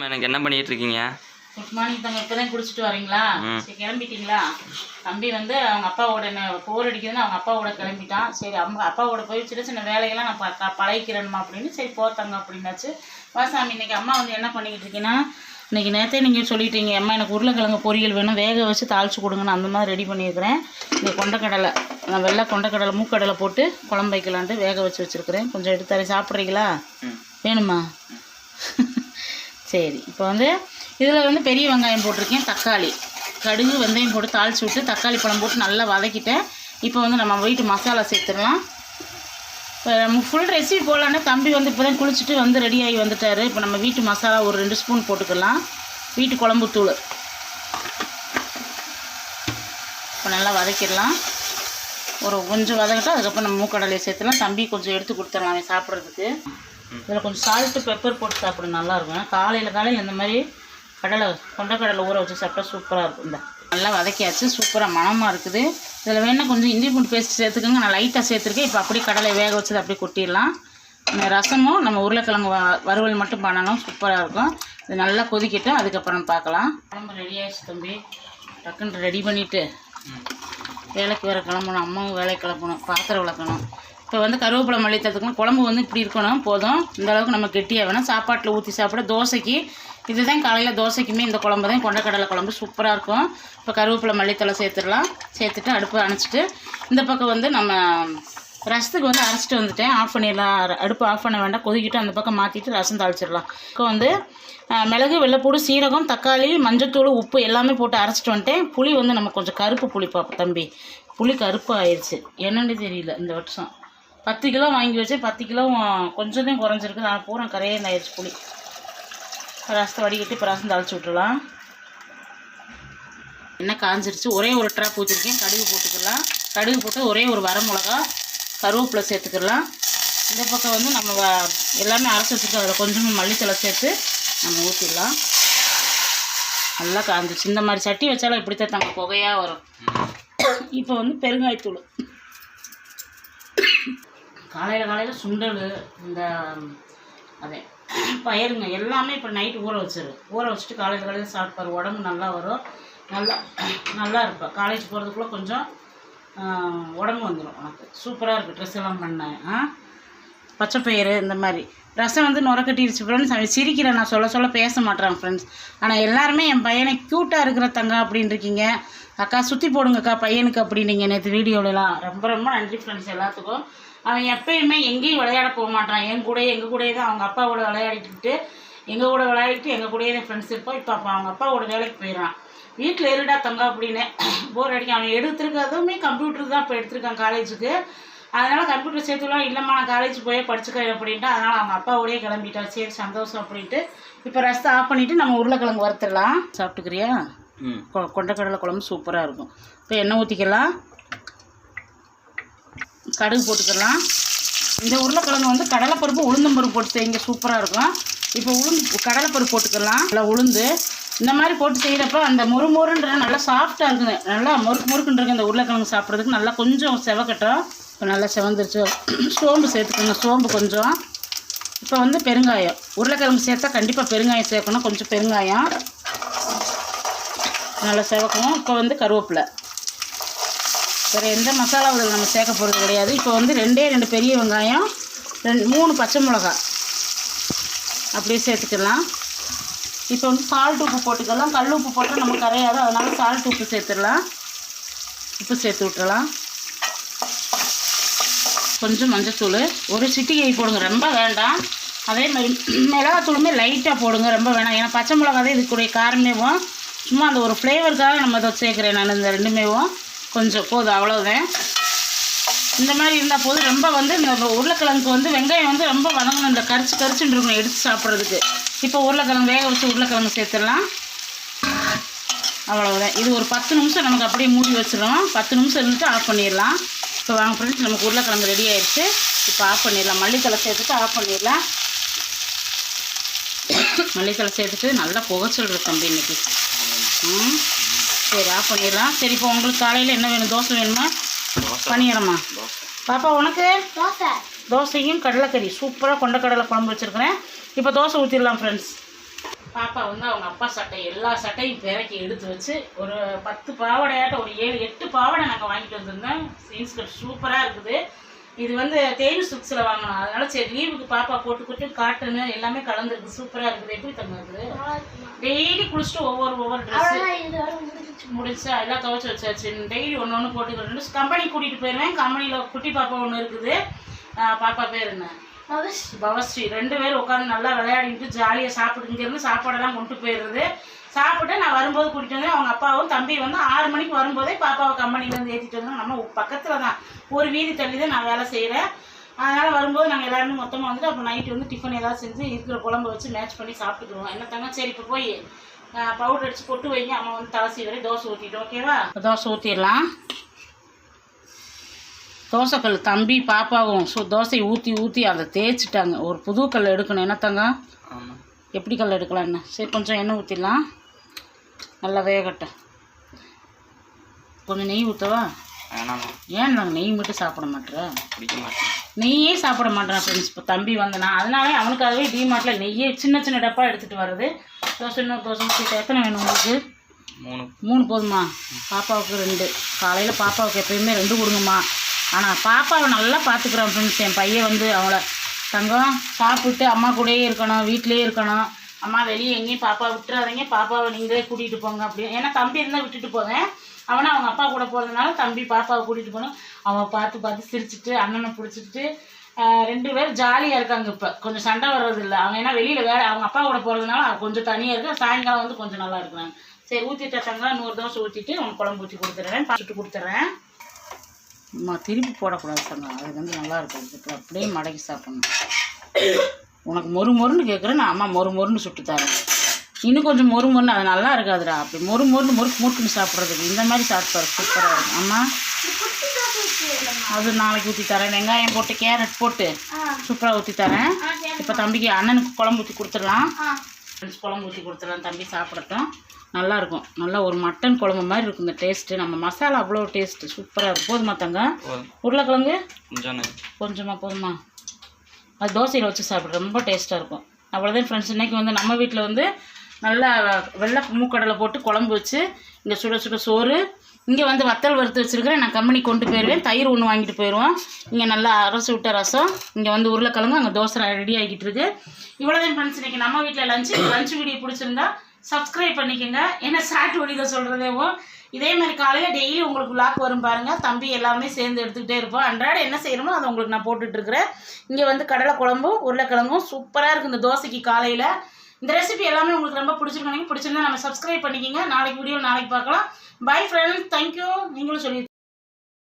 எனக்கு என்ன பண்ணிட்டு இருக்கீங்க? குட் மார்னிங் தங்க. இப்போ தான் குடிச்சிட்டு வரீங்களா? சரி, கிளம்பிட்டீங்களா? தம்பி வந்து அவங்க அப்பாவோட போர் அடிக்குதுன்னு அவங்க அப்பாவோட கிளம்பிட்டான். சரி, அவங்க அப்பாவோட போய் சின்ன சின்ன வேலைகள்லாம் நான் பழகிக்கிறேன்மா அப்படின்னு. சரி போத்தாங்க அப்படின்னாச்சு. வாசாமி, இன்னைக்கு அம்மா வந்து என்ன பண்ணிக்கிட்டு இருக்கீங்கன்னா, இன்றைக்கி நேற்றே நீங்கள் சொல்லிட்டீங்க அம்மா எனக்கு உருளைக்கிழங்கு பொரியல் வேணும், வேக வச்சு தாளித்து கொடுங்கன்னு. அந்த மாதிரி ரெடி பண்ணியிருக்கிறேன். இந்த கொண்டக்கடலை, நான் வெள்ளை கொண்டக்கடலை மூக்கடலை போட்டு குழம்பு வைக்கலான்ட்டு வேக வச்சு வச்சுருக்கிறேன். கொஞ்சம் எடுத்தாலே சாப்பிட்றீங்களா? வேணுமா? சரி, இப்போ வந்து இதில் வந்து பெரிய வெங்காயம் போட்டிருக்கேன், தக்காளி, கடுகு, வெந்தயம் போட்டு தாளித்து விட்டு தக்காளி பழம் போட்டு நல்லா வதக்கிட்டேன். இப்போ வந்து நம்ம வீட்டு மசாலா சேர்த்துடலாம். இப்போ நம்ம ஃபுல் ரெசிபி போடலான்னு தம்பி வந்து இப்போ தான் குளிச்சுட்டு வந்து ரெடியாகி வந்துட்டார். இப்போ நம்ம வீட்டு மசாலா ஒரு 2 ஸ்பூன் போட்டுக்கலாம். வீட்டு குழம்புத்தூள் இப்போ நல்லா வதக்கிடலாம். ஒரு கொஞ்சம் வதக்கிட்டோம். அதுக்கப்புறம் நம்ம மூக்கடலையை சேர்த்துலாம். தம்பி கொஞ்சம் எடுத்து கொடுத்துடலாம் அவன் சாப்பிட்றதுக்கு. இதில் கொஞ்சம் சால்ட்டு பெப்பர் போட்டு சாப்பிட நல்லாயிருக்கும். காலையில் இந்த மாதிரி கொண்டக்கடலை ஊற வச்சு சாப்பிட்டா சூப்பராக இருக்கும். இந்த நல்லா வதக்கியாச்சு, சூப்பராக மணமாக இருக்குது. இதில் வேணால் கொஞ்சம் இஞ்சி பூண்டு பேஸ்ட் சேர்த்துக்கோங்க. நான் லைட்டாக சேர்த்துருக்கேன். இப்போ அப்படியே கடலை வேக வச்சது அப்படியே கொட்டிடலாம். இந்த ரசமும் நம்ம உருளைக்கிழங்கு வறுவல் மட்டும் பண்ணணும், சூப்பராக இருக்கும். இது நல்லா கொதிக்கட்டும், அதுக்கப்புறம் பார்க்கலாம். குழம்பு ரெடி ஆகிடுச்சு தம்பி. டக்குன்னு ரெடி பண்ணிவிட்டு வேலைக்கு வேறு கிளம்பணும். அம்மாவும் வேலைக்கு கிளம்பணும், பாத்திரம் விளக்கணும். இப்போ வந்து கருவேப்பிலை மல்லி தத்துக்கணும். குழம்பு வந்து இப்படி இருக்கணும், போதும். இந்த அளவுக்கு நம்ம கெட்டியாக வேணும். சாப்பாட்டில் ஊற்றி சாப்பிட தோசைக்கு இதுதான் காலையில் தோசைக்குமே இந்த குழம்பு தான், கொண்டக்கடலை குழம்பு சூப்பராக இருக்கும். இப்போ கருவேப்பிலை மல்லித்தலை சேர்த்துடலாம். சேர்த்துட்டு அடுப்பு அணைச்சிட்டு இந்த பக்கம் வந்து நம்ம ரசத்துக்கு வந்து அரைச்சிட்டு வந்துட்டேன். ஆஃப் பண்ணிடலாம். அடுப்பு ஆஃப் பண்ண வேண்டாம், கொதிக்கிட்டு அந்த பக்கம் மாற்றிட்டு ரசம் தாளிச்சிடலாம். இப்போ வந்து மிளகு, வெள்ளைப்பூடு, சீரகம், தக்காளி, மஞ்சத்தூள், உப்பு எல்லாமே போட்டு அரைச்சிட்டு வந்துட்டேன். புளி வந்து நம்ம கொஞ்சம் கருப்பு புளி பார்ப்போம் தம்பி. புளி கருப்பு ஆயிடுச்சு, என்னன்னு தெரியல. இந்த வருஷம் 10 கிலோ வாங்கி வச்சேன், 10 கிலோ கொஞ்சம் தான் குறைஞ்சிருக்கு. நான் பூரா கரையே ஆயிடுச்சு புளி. ரசத்தை வடிகட்டி இப்போ ரசம் தாளிச்சு விட்டுலாம். எண்ணெய் காஞ்சிருச்சு. ஒரே ஒரு ட்ராப் ஊற்றிருக்கேன். கடுகு போட்டுக்கலாம். கடுகு போட்டு ஒரே ஒரு வரமிளகா, கருவேப்பிலை சேர்த்துக்கலாம். இந்த பக்கம் வந்து நம்ம எல்லாமே அரைச்சி வச்சுருக்கோம். அதில் கொஞ்சமாக மல்லித்தலை சேர்த்து நம்ம ஊற்றிடலாம். நல்லா காஞ்சிருச்சு. இந்த மாதிரி சட்டி வச்சாலும் இப்படித்தான் தங்க புகையாக வரும். இப்போ வந்து பெருங்காயத்தூள். காலையில் சுண்டல், இந்த அதே பயிருங்க எல்லாமே இப்போ நைட்டு ஊற வச்சுட்டு காலையில் சாப்பிட்பாரு. உடம்பு நல்லா வரும், நல்லா இருப்பேன். காலேஜ் போகிறதுக்குள்ளே கொஞ்சம் உடம்பு வந்துடும் உனக்கு. சூப்பராக இருக்குது. ட்ரெஸ் எல்லாம் பண்ணேன். பச்சைப்பயிறு இந்த மாதிரி ரசம் வந்து நுரக்கட்டிருச்சு ஃப்ரெண்ட்ஸ். சிரிக்கிறேன், நான் சொல்ல பேச மாட்டேறாங்க ஃப்ரெண்ட்ஸ். ஆனால் எல்லாருமே என் பையனை க்யூட்டாக இருக்கிற தங்க அப்படின்னு இருக்கீங்க. அக்கா சுற்றி போடுங்கக்கா பையனுக்கு அப்படின்னீங்க நேற்று வீடியோவிலலாம். ரொம்ப ரொம்ப நன்றி ஃப்ரெண்ட்ஸ் எல்லாத்துக்கும். அவன் எப்பயுமே எங்கேயும் விளையாட போக மாட்டான். எங்கள் கூடயே தான் அவங்க அப்பாவோட விளையாடிக்கிட்டு எங்கள் கூட விளையாடிட்டு எங்கள் கூடயே தான் ஃப்ரெண்ட்ஸ் இருப்போம். இப்போ அவங்க அப்பாவோட வேலைக்கு போயிடறான். வீட்டில் இருடா தங்க அப்படின்னு போர் அடிக்கும். அவன் எடுத்துருக்கிறதுமே கம்ப்யூட்டர் தான் இப்போ எடுத்திருக்கான் காலேஜுக்கு. அதனால் கம்ப்யூட்டர் சேர்த்துலாம் இல்லைம்மா நான் காலேஜ் போய் படிச்சுக்கிறேன் அப்படின்ட்டு. அதனால் அவங்க அப்பாவோடய கிளம்பிட்டான். சரி சந்தோஷம் அப்படின்ட்டு இப்போ ரசத்தை ஆஃப் பண்ணிவிட்டு நம்ம உருளைக்கிழங்கு வறுத்துடலாம். சாப்பிட்டுக்கிறியா? கொண்டக்கடலை குழம்பு சூப்பராக இருக்கும். இப்போ எண்ணெய் ஊற்றிக்கலாம், கடுகு போட்டுக்கலாம். இந்த உருளைக்கிழங்கு வந்து கடலைப்பருப்பு உளுந்தம்பருப்பு போட்டு செய்யுங்க, சூப்பராக இருக்கும். இப்போ கடலைப்பருப்பு போட்டுக்கலாம். நல்லா உளுந்து இந்த மாதிரி போட்டு செய்கிறப்ப அந்த முறுமுறுன்ற நல்லா சாஃப்டாக இருக்குது. நல்லா முறுக்குன்றது இந்த உருளைக்கிழங்கு சாப்பிட்றதுக்கு நல்லா கொஞ்சம் செவக்கட்டும். இப்போ நல்லா செவந்துருச்சு. சோம்பு சேர்த்துக்கோங்க, சோம்பு கொஞ்சம். இப்போ வந்து பெருங்காயம், உருளைக்கிழங்கு சேர்த்தா கண்டிப்பாக பெருங்காயம் சேர்க்கணும். கொஞ்சம் பெருங்காயம் நல்லா செவக்கணும். இப்போ வந்து கருவேப்பிலை. வேறு எந்த மசாலாவில் நம்ம சேர்க்க போகிறது கிடையாது. இப்போ வந்து 2 பெரிய வெங்காயம், 3 பச்சை மிளகா அப்படியே சேர்த்துக்கலாம். இப்போ வந்து சால்ட் உப்பு போட்டுக்கலாம். கல் உப்பு போட்டால் நம்ம கரையாது, அதனால் சால்ட் உப்பு சேர்த்துடலாம். உப்பு சேர்த்து விட்டுறலாம். கொஞ்சம் மஞ்சத்தூள், ஒரு சிட்டிகை போடுங்க, ரொம்ப வேண்டாம். அதே மாதிரி மிளகாத்தூளுமே லைட்டாக போடுங்க, ரொம்ப வேணாம். ஏன்னா பச்சை மிளகா தான் இதுக்குடைய காரமேவும், சும்மா அந்த ஒரு ஃப்ளேவருக்காக நம்ம இதை சேர்க்குறேன் நான். இந்த ரெண்டுமேவும் கொஞ்சம் போதும், அவ்வளோதான். இந்த மாதிரி இருந்தால் போதும். ரொம்ப வந்து இந்த உருளைக்கிழங்குக்கு வந்து வெங்காயம் வந்து ரொம்ப வதங்கணும், இந்த கரிச்சுன்னு இருக்கணும் எடுத்து சாப்பிட்றதுக்கு. இப்போ உருளைக்கிழங்கு வேக வச்சு உருளைக்கிழங்கு சேர்த்துடலாம். அவ்வளோதான். இது ஒரு 10 நிமிஷம் நமக்கு அப்படியே மூடி வச்சிடும். 10 நிமிஷம் இருந்துட்டு ஆஃப் பண்ணிடலாம். இப்போ வாங்க ஃப்ரெண்ட்ஸ், நமக்கு உருளைக்கிழங்கு ரெடி ஆகிடுச்சு. இப்போ ஆஃப் பண்ணிடலாம். மல்லித்தலை சேர்த்துட்டு ஆஃப் பண்ணிடலாம். மல்லித்தலை சேர்த்துட்டு நல்லா புகைச்சிடுற தம்பி இன்னைக்கு. சரி ஆஃப் பண்ணிடலாம். சரி இப்போ உங்களுக்கு காலையில் என்ன வேணும்? தோசை வேணுமா? பண்ணிடுறேம்மா. பாப்பா உனக்கு தோசையும் கடலைக்கறி சூப்பராக கொண்டக்கடலை குழம்பு வச்சுருக்கிறேன். இப்போ தோசை ஊற்றிடலாம் ஃப்ரெண்ட்ஸ். பாப்பா வந்து அவங்க அப்பா சட்டை எல்லா சட்டையும் பிறக்கி எடுத்து வச்சு ஒரு 10 பாவாடையாட்ட ஒரு 7-8 பாவாடை நாங்கள் வாங்கிட்டு வந்திருந்தோம். இன்ஸ்கர்ட் சூப்பராக இருக்குது. இது வந்து தேனி சுக்ஸில் வாங்கணும். அதனால சரி லீவுக்கு பாப்பா போட்டுக்கிட்டு காட்டனு எல்லாமே கலந்துருக்கு. சூப்பராக இருக்குது. எப்படி தங்க இருக்குது? டெய்லி குளிச்சுட்டு ஒவ்வொரு ட்ரெஸ்ஸு முடிச்சா எல்லாம் துவைச்சி வச்சாச்சு. டெய்லி ஒன்று போட்டுக்கிறேன். கம்பெனி கூட்டிகிட்டு போயிடுவேன். கம்பெனியில் குட்டி பாப்பா ஒன்று இருக்குது. பாப்பா பேர் என்ன? பவஸ்ரீ. 2 பேரும் உட்காந்து நல்லா விளையாடிட்டு ஜாலியாக சாப்பிட்டு இங்கேருந்து சாப்பாடெல்லாம் கொண்டு போயிடுறது. சாப்பிட்டு நான் வரும்போது கூட்டிகிட்டு வந்தேன். அவங்க அப்பாவும் தம்பி வந்து 6 மணிக்கு வரும்போதே பாப்பாவை கம்பெனிலேருந்து ஏற்றிட்டு வந்தோம். நம்ம பக்கத்தில் தான், ஒரு வீதி தள்ளி தான் நான் வேலை செய்கிறேன். அதனால் வரும்போது நாங்கள் எல்லாருமே மொத்தமாக வந்துட்டு அப்போ நைட்டு வந்து டிஃபன் ஏதாவது செஞ்சு இருக்கிற குழம்பு வச்சு மேட்ச் பண்ணி சாப்பிட்டுக்குவோம். என்ன தாங்க சரி இப்போ போய் பவுடர் அடித்து பொட்டு வைங்க. அம்மா வந்து தலசி வரை தோசை ஊற்றிட்டோம். ஓகேவா? தோசை ஊற்றிடலாம். தோசைக்கல் தம்பி பாப்பாவும் தோசையை ஊற்றி அதை தேய்ச்சிட்டாங்க. ஒரு புது கல் எடுக்கணும். என்னத்தாங்க? எப்படி கல் எடுக்கலாம்? என்ன சரி கொஞ்சம் எண்ணெய் ஊற்றிடலாம். நல்லா வேகட்டும். கொஞ்சம் நெய் ஊற்றவா? ஏன் நாங்கள் நெய் மட்டும் சாப்பிட மாட்டேறேன்? நெய்யே சாப்பிட மாட்டேன் ஃப்ரெண்ட்ஸ். இப்போ தம்பி வந்தேனா அதனாலே அவனுக்காகவே டிமார்ட்டில் நெய்யே சின்ன டப்பா எடுத்துகிட்டு வர்றது. தோசை இன்னொரு தோசை ஊற்றிட்டு எத்தனை வேணும் உங்களுக்கு? 3 போதுமா? பாப்பாவுக்கு 2. காலையில் பாப்பாவுக்கு எப்பயுமே 2 கொடுங்கம்மா. ஆனால் பாப்பாவை நல்லா பார்த்துக்குறான் ஃப்ரெண்ட்ஸ். என் பையன் வந்து அவளை தங்கம் சாப்பிட்டு அம்மா கூடயே இருக்கணும், வீட்டிலே இருக்கணும். அம்மா வெளியே எங்கேயும் பாப்பா விட்டுறாதீங்க, பாப்பாவை நீங்களே கூட்டிகிட்டு போங்க அப்படின்னு. ஏன்னா தம்பி இருந்தால் விட்டுட்டு போவேன். அவனை அவங்க அப்பா கூட போகிறதுனால தம்பி பாப்பாவை கூட்டிகிட்டு போகணும். அவன் பார்த்து சிரிச்சுட்டு அண்ணனை பிடிச்சிட்டு 2 பேரும் ஜாலியாக இருக்காங்க. இப்போ கொஞ்சம் சண்டை வர்றது இல்லை. அவங்க ஏன்னா வெளியில் வேலை அவங்க அப்பா கூட போகிறதுனால கொஞ்சம் தனியாக இருக்குது. சாயங்காலம் வந்து கொஞ்சம் நல்லா இருக்கிறாங்க. சரி ஊற்றிட்ட தங்கம் இன்னொரு தோசை ஊற்றிட்டு அவனுக்கு குழம்பு ஊற்றி கொடுத்துட்றேன். சுட்டு கொடுத்துட்றேன். திருப்பி போடக்கூடாது தங்கம். அது வந்து நல்லா இருக்கும். இதுக்கு அப்படியே மடக்கி சாப்பிடணும். உனக்கு மொறுன்னு கேட்குறேன். நான் அம்மா மொறுன்னு சுட்டு தரேன். இன்னும் கொஞ்சம் மொறுன்னு அது நல்லா இருக்காதுடா. அப்படி முறுக்குன்னு சாப்பிட்றதுக்கு இந்த மாதிரி சாப்பிட்றாரு சூப்பராக இருக்கும். அம்மா அது நாளைக்கு ஊற்றி தரேன். வெங்காயம் போட்டு கேரட் போட்டு சூப்பராக ஊற்றி தரேன். இப்போ தம்பிக்கு அண்ணனுக்கு குழம்பு ஊற்றி கொடுத்துடலாம். குழம்பு ஊற்றி கொடுத்துடலாம். தம்பி சாப்பிடட்டும். நல்லாயிருக்கும். நல்லா ஒரு மட்டன் குழம்பு மாதிரி இருக்கும் இந்த டேஸ்ட்டு. நம்ம மசாலா அவ்வளோ டேஸ்ட்டு சூப்பராக இருக்கும். போதுமா தங்க? உருளைக்கிழங்கு கொஞ்சமாக போதுமா? அது தோசையில் வச்சு சாப்பிட்ற ரொம்ப டேஸ்ட்டாக இருக்கும். அவ்வளோதான் ஃப்ரெண்ட்ஸ். இன்றைக்கி வந்து நம்ம வீட்டில் வந்து நல்லா வெள்ளை மூக்கடலை போட்டு குழம்பு வச்சு இங்கே சுட சோறு. இங்கே வந்து வத்தல் வறுத்து வச்சுருக்கிறேன். நான் கம்பெனி கொண்டு போயிடுவேன். தயிர் ஒன்று வாங்கிட்டு போயிடுவோம். இங்கே நல்லா அரைச்சி விட்ட ரசம். இங்கே வந்து உருளைக்கிழங்கு. அங்கே தோசை ரெடி ஆகிட்டு இருக்கு. இவ்வளோதான் ஃப்ரெண்ட்ஸ். இன்றைக்கி நம்ம வீட்டில் லஞ்ச் வீடியோ பிடிச்சிருந்தா சப்ஸ்கிரைப் பண்ணிக்கோங்க. ஏன்னா ஷார்ட் வீடியோ சொல்கிறதேவும் இதே மாதிரி காலையில் டெய்லி உங்களுக்கு விளாக் வரும் பாருங்கள். தம்பி எல்லாமே சேர்ந்து எடுத்துக்கிட்டே இருப்போம். அன்றாட என்ன செய்யணுமோ அதை உங்களுக்கு நான் போட்டுட்ருக்கிறேன். இங்கே வந்து கடலை குழம்பும் உருளைக்கிழங்கும் சூப்பராக இருக்குது இந்த தோசைக்கு காலையில். இந்த ரெசிபி எல்லாமே உங்களுக்கு ரொம்ப பிடிச்சிருக்கீங்க. பிடிச்சிருந்தா நம்ம சப்ஸ்கிரைப் பண்ணிக்கோங்க. நாளைக்கு வீடியோ நாளைக்கு பார்க்கலாம். Bye friends. தேங்க்யூ. நீங்களும் சொல்லி